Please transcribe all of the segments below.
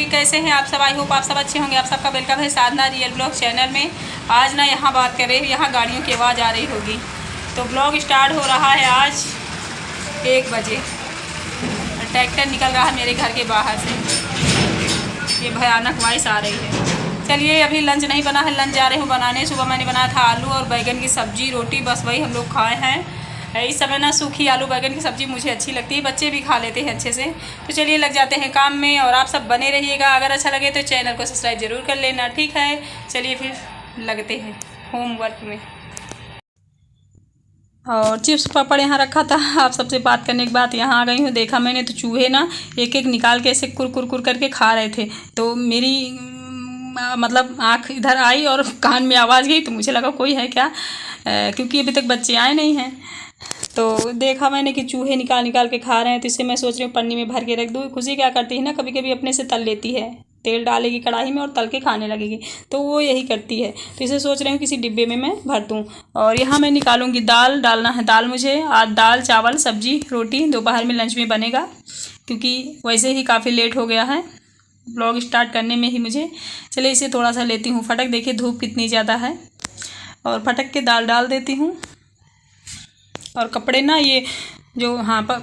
कैसे हैं आप सब? आई होप आप सब अच्छे होंगे। आप सबका वेलकम है साधना रियल ब्लॉग चैनल में। आज ना यहाँ बात करें, यहाँ गाड़ियों की आवाज़ आ रही होगी। तो ब्लॉग स्टार्ट हो रहा है आज 1 बजे। ट्रैक्टर निकल रहा है मेरे घर के बाहर से, ये भयानक वॉइस आ रही है। चलिए, अभी लंच नहीं बना है, लंच जा रहे हूँ बनाने। सुबह मैंने बनाया था आलू और बैगन की सब्ज़ी, रोटी, बस वही हम लोग खाए हैं। इस समय ना सूखी आलू बैगन की सब्ज़ी मुझे अच्छी लगती है, बच्चे भी खा लेते हैं अच्छे से। तो चलिए लग जाते हैं काम में, और आप सब बने रहिएगा। अगर अच्छा लगे तो चैनल को सब्सक्राइब जरूर कर लेना, ठीक है। चलिए फिर लगते हैं होमवर्क में। और चिप्स पापड़ यहाँ रखा था। आप सबसे बात करने के बाद यहाँ आ गई हूँ। देखा मैंने तो चूहे ना एक एक निकाल के ऐसे कुर करके खा रहे थे। तो मेरी मतलब आँख इधर आई और कान में आवाज़ गई, तो मुझे लगा कोई है क्या, क्योंकि अभी तक बच्चे आए नहीं हैं। तो देखा मैंने कि चूहे निकाल के खा रहे हैं। तो इससे मैं सोच रही हूँ पन्नी में भर के रख दूँ। खुशी क्या करती है ना, कभी कभी अपने से तल लेती है, तेल डालेगी कढ़ाई में और तल के खाने लगेगी। तो वो यही करती है। तो इसे सोच रही हूँ किसी डिब्बे में मैं भर दूँ। और यहाँ मैं निकालूंगी दाल, डालना है दाल मुझे। आज दाल चावल सब्जी रोटी दोपहर में लंच में बनेगा, क्योंकि वैसे ही काफ़ी लेट हो गया है ब्लॉग स्टार्ट करने में ही मुझे। चलिए इसे थोड़ा सा लेती हूँ फटक। देखिए धूप कितनी ज़्यादा है, और फटक के दाल डाल देती हूँ। और कपड़े ना ये जो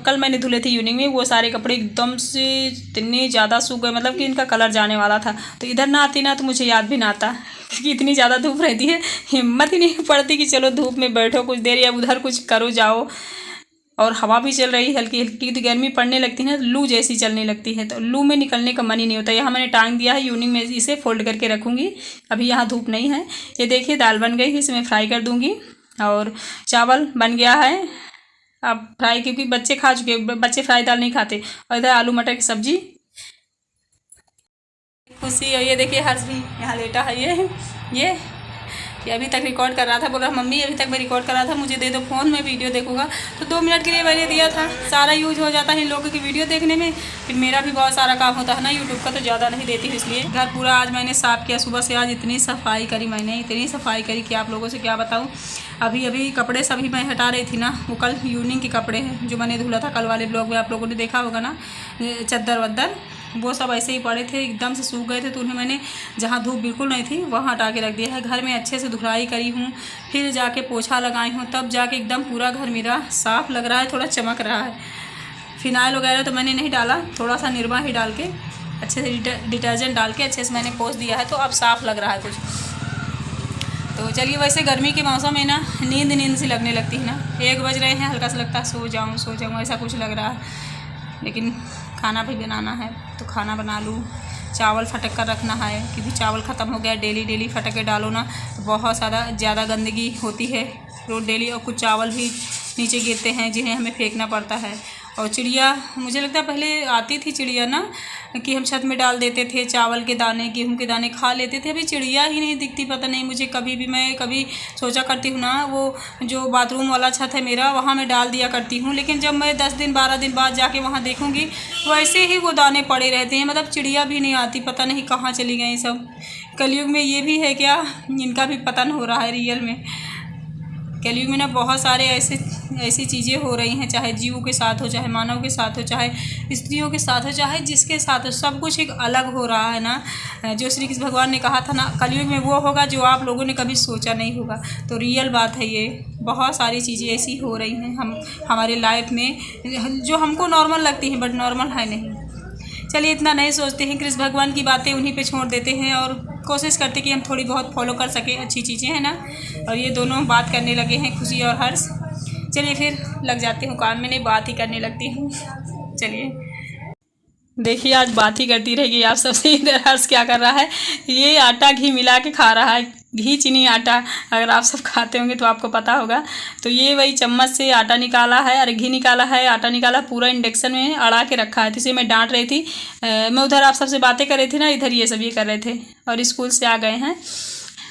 कल मैंने धुले थे इवनिंग में, वो सारे कपड़े एकदम से इतने ज़्यादा सूख गए, मतलब कि इनका कलर जाने वाला था। तो इधर ना आती ना तो मुझे याद भी ना आता, क्योंकि इतनी ज़्यादा धूप रहती है, हिम्मत ही नहीं पड़ती कि चलो धूप में बैठो कुछ देर या उधर कुछ करो जाओ। और हवा भी चल रही है हल्की हल्की, तो गर्मी पड़ने लगती है ना, लू जैसी चलने लगती है। तो लू में निकलने का मन ही नहीं होता। यहाँ मैंने टांग दिया है, इवनिंग में इसे फोल्ड करके रखूँगी। अभी यहाँ धूप नहीं है। ये देखिए दाल बन गई, इसे मैं फ्राई कर दूँगी। और चावल बन गया है अब फ्राई, क्योंकि बच्चे खा चुके, बच्चे फ्राई दाल नहीं खाते। और इधर आलू मटर की सब्जी। खुशी, और ये देखिए हर्ष भी यहाँ लेटा है। ये अभी तक रिकॉर्ड कर रहा था, बोल रहा मम्मी अभी तक मैं रिकॉर्ड कर रहा था, मुझे दे दो फ़ोन, मैं वीडियो देखूंगा। तो 2 मिनट के लिए मैंने दिया था, सारा यूज हो जाता है इन लोगों की वीडियो देखने में। फिर मेरा भी बहुत सारा काम होता है ना यूट्यूब का, तो ज़्यादा नहीं देती हूँ इसलिए। घर पूरा आज मैंने साफ़ किया सुबह से। आज इतनी सफाई करी मैंने, इतनी सफाई करी कि आप लोगों से क्या बताऊँ। अभी कपड़े सभी मैं हटा रही थी ना, वो कल इवनिंग के कपड़े हैं जो मैंने धुला था कल वाले ब्लॉग में, आप लोगों ने देखा होगा ना। चद्दर वद्दर वो सब ऐसे ही पड़े थे, एकदम से सूख गए थे। तो उन्हें मैंने जहाँ धूप बिल्कुल नहीं थी वहाँ हटा के रख दिया है। घर में अच्छे से धुलाई करी हूँ, फिर जाके पोछा लगाई हूँ, तब जाके एकदम पूरा घर मेरा साफ़ लग रहा है, थोड़ा चमक रहा है। फिनाइल वगैरह तो मैंने नहीं डाला, थोड़ा सा निरमा ही डाल के अच्छे से डिटर्जेंट डाल के अच्छे से मैंने पोंछ दिया है, तो अब साफ़ लग रहा है कुछ। तो चलिए, वैसे गर्मी के मौसम में ना नींद सी लगने लगती है ना। 1 बज रहे हैं, हल्का सा लगता है सो जाऊँ ऐसा कुछ लग रहा है। लेकिन खाना भी बनाना है, तो खाना बना लूँ। चावल फटक कर रखना है, क्योंकि चावल ख़त्म हो गया। डेली फटक के डालो ना तो बहुत ज़्यादा गंदगी होती है रोज़ डेली। और कुछ चावल भी नीचे गिरते हैं जिन्हें हमें फेंकना पड़ता है। और चिड़िया, मुझे लगता है पहले आती थी चिड़िया ना, कि हम छत में डाल देते थे चावल के दाने, गेहूं के दाने खा लेते थे। अभी चिड़िया ही नहीं दिखती, पता नहीं मुझे। मैं कभी सोचा करती हूँ ना, वो जो बाथरूम वाला छत है मेरा, वहाँ मैं डाल दिया करती हूँ। लेकिन जब मैं 10 दिन 12 दिन बाद जाके वहाँ देखूँगी, वैसे ही वो दाने पड़े रहते हैं। मतलब चिड़िया भी नहीं आती, पता नहीं कहाँ चली गई सब। कलयुग में ये भी है क्या, इनका भी पतन हो रहा है रियल में। कलयुग में ना बहुत सारे ऐसी चीज़ें हो रही हैं, चाहे जीवों के साथ हो, चाहे मानव के साथ हो, चाहे स्त्रियों के साथ हो, चाहे जिसके साथ हो, सब कुछ एक अलग हो रहा है ना। जो श्री कृष्ण भगवान ने कहा था ना, कलयुग में वो होगा जो आप लोगों ने कभी सोचा नहीं होगा। तो रियल बात है ये। बहुत सारी चीज़ें ऐसी हो रही हैं हमारे लाइफ में, जो हमको नॉर्मल लगती हैं, बट नॉर्मल है नहीं। चलिए इतना नहीं सोचते हैं, कृष्ण भगवान की बातें उन्हीं पे छोड़ देते हैं, और कोशिश करते कि हम थोड़ी बहुत फॉलो कर सकें अच्छी चीज़ें, है ना। और ये दोनों बात करने लगे हैं, खुशी और हर्ष। चलिए फिर लग जाती हूँ काम में, नहीं बात ही करने लगती हूँ। चलिए देखिए, आज बात ही करती रहेगी आप सबसे। इधर हर्ष क्या कर रहा है, ये आटा घी मिला के खा रहा है। घी चीनी आटा, अगर आप सब खाते होंगे तो आपको पता होगा। तो ये वही चम्मच से आटा निकाला है, अरे घी निकाला है, आटा निकाला, पूरा इंडक्शन में अड़ा के रखा है। तो इसे मैं डांट रही थी, मैं उधर आप सबसे बातें कर रही थी ना, इधर ये सब ये कर रहे थे। और स्कूल से आ गए हैं,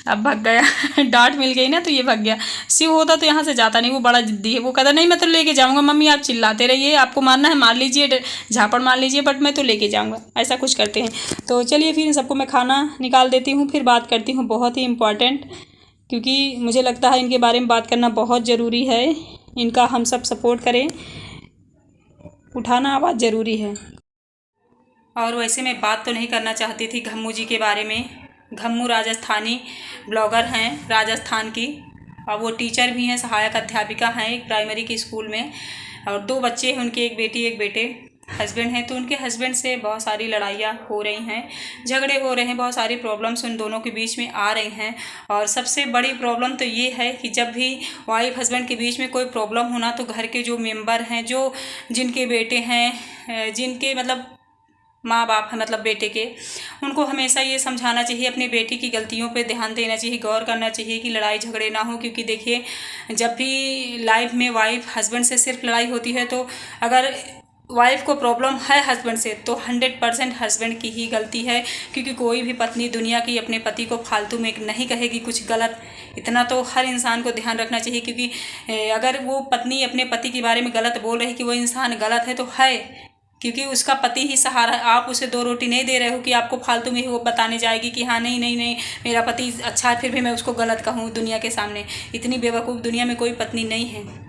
अब भाग गया। डांट मिल गई ना तो ये भाग गया। शिव होता तो यहाँ से जाता नहीं, वो बड़ा जिद्दी है। वो कहता नहीं मैं तो लेके जाऊँगा, मम्मी आप चिल्लाते रहिए, आपको मारना है मार लीजिए, झापड़ मार लीजिए, बट मैं तो लेके जाऊँगा, ऐसा कुछ करते हैं। तो चलिए फिर इन सबको मैं खाना निकाल देती हूँ, फिर बात करती हूँ। बहुत ही इम्पॉर्टेंट, क्योंकि मुझे लगता है इनके बारे में बात करना बहुत ज़रूरी है। इनका हम सब सपोर्ट करें, उठाना आवाज़ ज़रूरी है। और वैसे मैं बात तो नहीं करना चाहती थी घम्मू जी के बारे में। घम्मू राजस्थानी ब्लॉगर हैं राजस्थान की, और वो टीचर भी हैं, सहायक अध्यापिका हैं एक प्राइमरी के स्कूल में, और 2 बच्चे हैं उनके, एक बेटी एक बेटे। हस्बैंड हैं तो उनके हस्बैंड से बहुत सारी लड़ाइयाँ हो रही हैं, झगड़े हो रहे हैं, बहुत सारी प्रॉब्लम्स उन दोनों के बीच में आ रही हैं। और सबसे बड़ी प्रॉब्लम तो ये है कि जब भी वाइफ हस्बैंड के बीच में कोई प्रॉब्लम होना तो घर के जो मेंबर हैं, जो जिनके बेटे हैं, जिनके मतलब माँ बाप है मतलब बेटे के, उनको हमेशा ये समझाना चाहिए, अपनी बेटी की गलतियों पे ध्यान देना चाहिए, गौर करना चाहिए कि लड़ाई झगड़े ना हो। क्योंकि देखिए, जब भी लाइफ में वाइफ हस्बैंड से सिर्फ लड़ाई होती है तो अगर वाइफ को प्रॉब्लम है हस्बैंड से तो 100% हस्बैंड की ही गलती है। क्योंकि कोई भी पत्नी दुनिया की अपने पति को फालतू में नहीं कहेगी कुछ गलत, इतना तो हर इंसान को ध्यान रखना चाहिए। क्योंकि अगर वो पत्नी अपने पति के बारे में गलत बोल रही कि वो इंसान गलत है तो है, क्योंकि उसका पति ही सहारा है। आप उसे 2 रोटी नहीं दे रहे हो कि आपको फालतू में ही वो बताने जाएगी कि हाँ नहीं नहीं नहीं मेरा पति अच्छा है, फिर भी मैं उसको गलत कहूँ दुनिया के सामने। इतनी बेवकूफ़ दुनिया में कोई पत्नी नहीं है।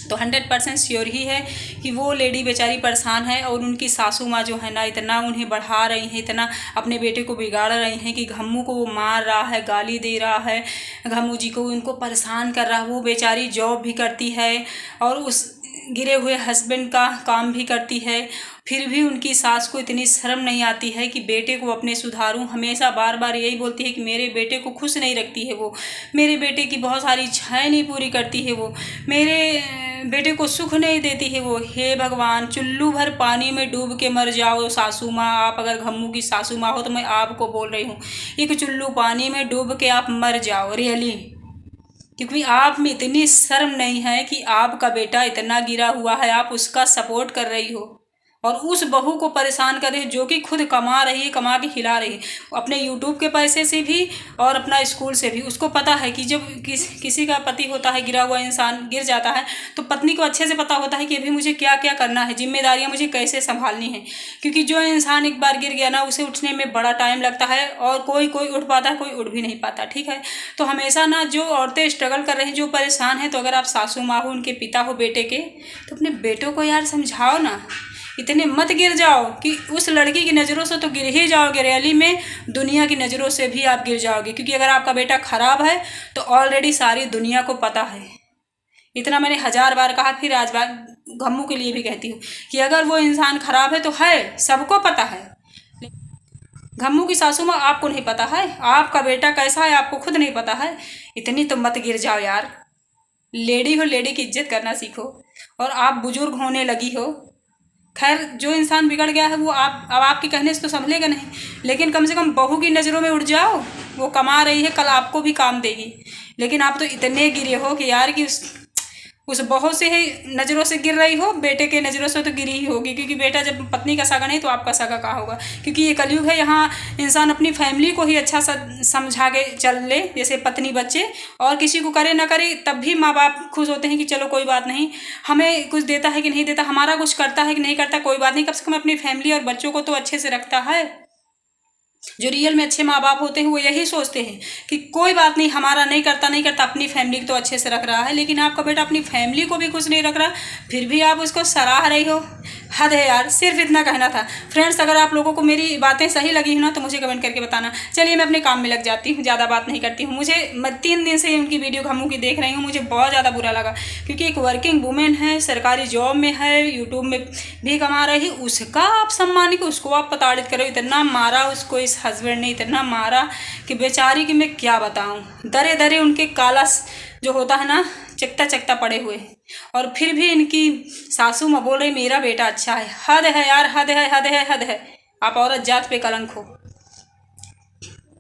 तो 100% श्योर ही है कि वो लेडी बेचारी परेशान है, और उनकी सासू माँ जो है ना इतना उन्हें बढ़ा रही हैं, इतना अपने बेटे को बिगाड़ रही हैं कि घम्मू को वो मार रहा है, गाली दे रहा है, घम्मू जी को उनको परेशान कर रहा है। वो बेचारी जॉब भी करती है और उस गिरे हुए हस्बैंड का काम भी करती है, फिर भी उनकी सास को इतनी शर्म नहीं आती है कि बेटे को अपने सुधारूं। हमेशा बार बार यही बोलती है कि मेरे बेटे को खुश नहीं रखती है, वो मेरे बेटे की बहुत सारी इच्छाएं नहीं पूरी करती है, वो मेरे बेटे को सुख नहीं देती है वो। हे भगवान, चुल्लू भर पानी में डूब के मर जाओ सासू माँ। आप अगर घम्मू की सासू माँ हो तो मैं आपको बोल रही हूँ, एक चुल्लू पानी में डूब के आप मर जाओ रियली। क्योंकि आप में इतनी शर्म नहीं है कि आपका बेटा इतना गिरा हुआ है, आप उसका सपोर्ट कर रही हो और उस बहू को परेशान कर रही है जो कि खुद कमा रही है, कमा के खिला रही है अपने यूट्यूब के पैसे से भी और अपना स्कूल से भी। उसको पता है कि जब किसी का पति होता है, गिरा हुआ इंसान गिर जाता है, तो पत्नी को अच्छे से पता होता है कि अभी मुझे क्या क्या करना है, जिम्मेदारियां मुझे कैसे संभालनी है। क्योंकि जो इंसान एक बार गिर गया ना, उसे उठने में बड़ा टाइम लगता है, और कोई उठ पाता है, कोई उठ भी नहीं पाता। ठीक है, तो हमेशा ना जो औरतें स्ट्रगल कर रही हैं, जो परेशान हैं, तो अगर आप सासू माँ हो, उनके पिता हो बेटे के, तो अपने बेटों को यार समझाओ ना, इतने मत गिर जाओ कि उस लड़की की नज़रों से तो गिर ही जाओगे, रियली में दुनिया की नज़रों से भी आप गिर जाओगे। क्योंकि अगर आपका बेटा खराब है तो ऑलरेडी सारी दुनिया को पता है। इतना मैंने 1000 बार कहा, फिर आज बार घम्मू के लिए भी कहती हूँ कि अगर वो इंसान खराब है तो है, सबको पता है। घम्मू की सासू माँ आपको नहीं पता है, आपका बेटा कैसा है आपको खुद नहीं पता है। इतनी तो मत गिर जाओ यार। लेडी हो, लेडी की इज्जत करना सीखो। और आप बुजुर्ग होने लगी हो, खैर जो इंसान बिगड़ गया है वो अब आपके कहने से तो संभलेगा नहीं, लेकिन कम से कम बहू की नज़रों में उठ जाओ। वो कमा रही है, कल आपको भी काम देगी। लेकिन आप तो इतने गिरे हो कि यार कि उस बहू से ही नज़रों से गिर रही हो, बेटे के नज़रों से तो गिरी ही होगी। क्योंकि बेटा जब पत्नी का सगा नहीं तो आपका सगा कहाँ होगा। क्योंकि ये कलयुग है, यहाँ इंसान अपनी फैमिली को ही अच्छा सा समझा के चल ले, जैसे पत्नी बच्चे, और किसी को करे ना करे तब भी माँ बाप खुश होते हैं कि चलो कोई बात नहीं, हमें कुछ देता है कि नहीं देता, हमारा कुछ करता है कि नहीं करता, कोई बात नहीं, कम से कम अपनी फैमिली और बच्चों को तो अच्छे से रखता है। जो रियल में अच्छे माँ बाप होते हैं वो यही सोचते हैं कि कोई बात नहीं, हमारा नहीं करता, अपनी फैमिली को तो अच्छे से रख रहा है। लेकिन आपका बेटा अपनी फैमिली को भी कुछ नहीं रख रहा, फिर भी आप उसको सराह रही हो। हद है यार। सिर्फ इतना कहना था फ्रेंड्स। अगर आप लोगों को मेरी बातें सही लगी हो ना तो मुझे कमेंट करके बताना। चलिए मैं अपने काम में लग जाती हूँ, ज़्यादा बात नहीं करती हूँ। मैं 3 दिन से उनकी वीडियो घम्मू की देख रही हूँ, मुझे बहुत ज़्यादा बुरा लगा। क्योंकि एक वर्किंग वूमेन है, सरकारी जॉब में है, यूट्यूब में भी कमा रही, उसका आप सम्मान को उसको आप प्रताड़ित करो। इतना मारा उसको इस हस्बैंड ने, इतना मारा कि बेचारी की मैं क्या बताऊँ। दरे दरे उनके काला जो होता है ना, चकता चकता पड़े हुए, और फिर भी इनकी सासू माँ बोल रही मेरा बेटा अच्छा है। हद है यार, हद है, हद है, हद है। आप औरत जात पे कलंक हो।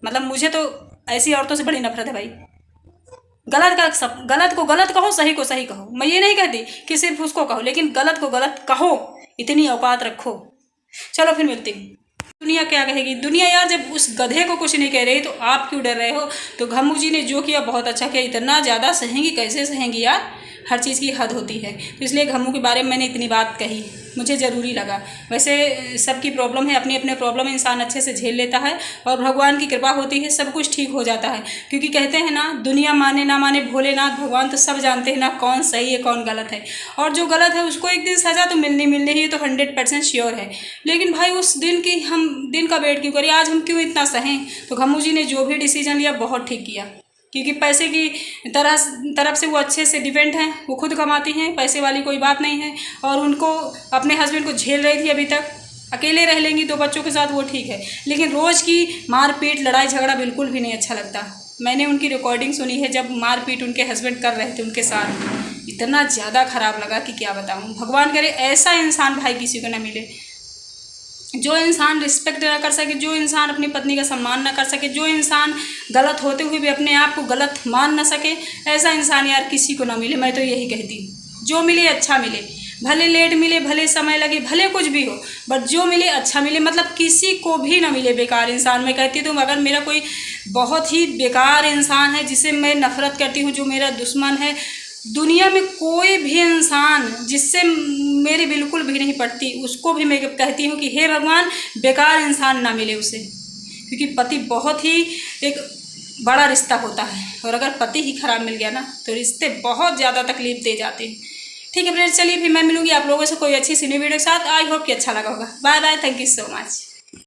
मतलब मुझे तो ऐसी औरतों से बड़ी नफरत है भाई। गलत को गलत कहो, सही को सही कहो। मैं ये नहीं कहती कि सिर्फ उसको कहो, लेकिन गलत को गलत कहो, इतनी औकात रखो। चलो फिर मिलती हूँ। दुनिया क्या कहेगी? दुनिया यार जब उस गधे को कुछ नहीं कह रही तो आप क्यों डर रहे हो? तो घम्मू जी ने जो किया बहुत अच्छा किया। इतना ज़्यादा सहेंगी, कैसे सहेंगी यार? हर चीज़ की हद होती है। तो इसलिए घम्मू के बारे में मैंने इतनी बात कही, मुझे ज़रूरी लगा। वैसे सबकी प्रॉब्लम है, अपनी अपने प्रॉब्लम इंसान अच्छे से झेल लेता है और भगवान की कृपा होती है, सब कुछ ठीक हो जाता है। क्योंकि कहते हैं ना, दुनिया माने ना माने, भोलेनाथ भगवान तो सब जानते हैं ना कौन सही है कौन गलत है। और जो गलत है उसको एक दिन सज़ा तो मिलनी ही, तो 100% श्योर है। लेकिन भाई उस दिन की हम दिन का वेट क्यों करें, आज हम क्यों इतना सहें। तो घम्मू जी ने जो भी डिसीजन लिया बहुत ठीक किया, क्योंकि पैसे की तरफ से वो अच्छे से डिपेंड हैं, वो खुद कमाती हैं, पैसे वाली कोई बात नहीं है। और उनको अपने हस्बैंड को झेल रही थी, अभी तक अकेले रह लेंगी 2 बच्चों के साथ, वो ठीक है। लेकिन रोज़ की मारपीट लड़ाई झगड़ा बिल्कुल भी नहीं अच्छा लगता। मैंने उनकी रिकॉर्डिंग सुनी है जब मारपीट उनके हस्बैंड कर रहे थे उनके साथ, इतना ज़्यादा ख़राब लगा कि क्या बताऊँ। भगवान करे ऐसा इंसान भाई किसी को ना मिले, जो इंसान रिस्पेक्ट ना कर सके, जो इंसान अपनी पत्नी का सम्मान ना कर सके, जो इंसान गलत होते हुए भी अपने आप को गलत मान ना सके, ऐसा इंसान यार किसी को ना मिले। मैं तो यही कहती हूँ, जो मिले अच्छा मिले, भले लेट मिले, भले समय लगे, भले कुछ भी हो, बट जो मिले अच्छा मिले। मतलब किसी को भी ना मिले बेकार इंसान। मैं कहती हूँ अगर मेरा कोई बहुत ही बेकार इंसान है जिसे मैं नफ़रत करती हूँ, जो मेरा दुश्मन है, दुनिया में कोई भी इंसान जिससे मेरी बिल्कुल भी नहीं पड़ती, उसको भी मैं कहती हूँ कि हे भगवान बेकार इंसान ना मिले उसे। क्योंकि पति बहुत ही एक बड़ा रिश्ता होता है, और अगर पति ही खराब मिल गया ना तो रिश्ते बहुत ज़्यादा तकलीफ दे जाते हैं। ठीक है फ्रेंड्स, चलिए फिर मैं मिलूंगी आप लोगों से कोई अच्छी सी न्यू वीडियो के साथ। आई होप कि अच्छा लगा होगा। Bye bye, thank you so much.